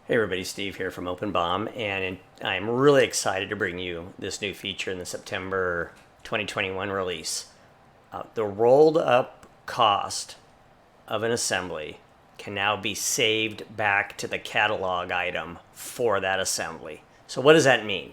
Hey everybody, Steve here from OpenBOM, and I'm really excited to bring you this new feature in the September 2021 release. The rolled up cost of an assembly can now be saved back to the catalog item for that assembly. So what does that mean?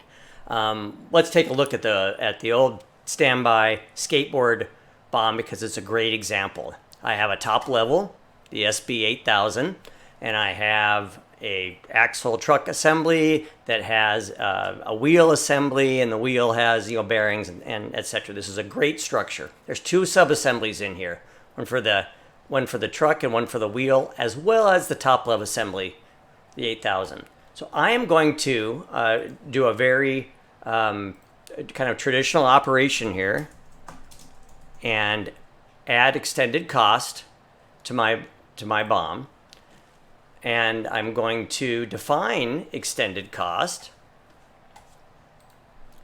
Let's take a look at the old standby skateboard BOM because it's a great example. I have a top level, the SB8000, and I have a axle truck assembly that has a wheel assembly, and the wheel has bearings and etc. This is a great structure. There's two sub-assemblies in here, one for the truck and one for the wheel, as well as the top level assembly, the 8000. So I am going to do a very kind of traditional operation here and add extended cost to my BOM. And I'm going to define extended cost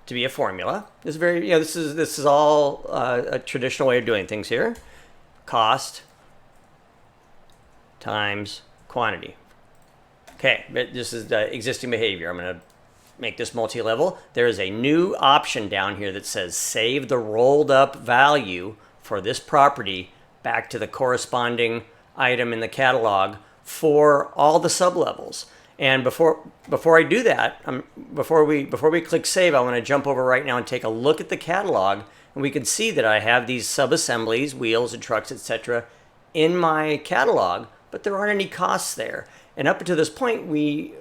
to be a formula. This is very, this is all a traditional way of doing things here. Cost times quantity. Okay, but this is the existing behavior. I'm going to make this multi-level. There is a new option down here that says save the rolled up value for this property back to the corresponding item in the catalog for all the sub-levels. And before I do that, before we click save, I want to jump over right now and take a look at the catalog, and we can see that I have these sub-assemblies, wheels and trucks, etc., in my catalog, but there aren't any costs there. And up to this point, we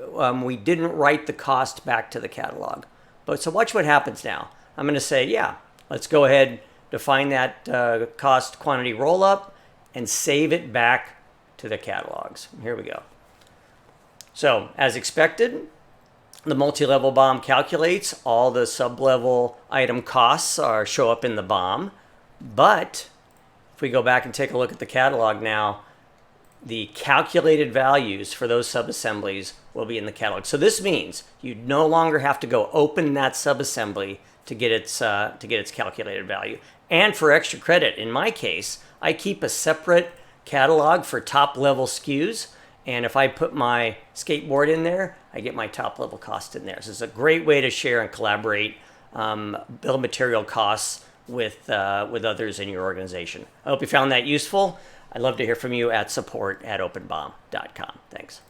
didn't write the cost back to the catalog. But so watch what happens now. I'm going to say, yeah, let's go ahead, define that cost quantity roll-up, and save it back to the catalogs. Here we go. So as expected, the multi-level BOM calculates all the sub-level item costs show up in the BOM. But if we go back and take a look at the catalog now, the calculated values for those sub-assemblies will be in the catalog. So this means you no longer have to go open that sub-assembly to get its calculated value. And for extra credit, in my case, I keep a separate catalog for top level SKUs, and if I put my skateboard in there, I get my top level cost in there. So it's a great way to share and collaborate bill of material costs with others in your organization. I hope you found that useful. I'd love to hear from you at support@openbom.com. Thanks.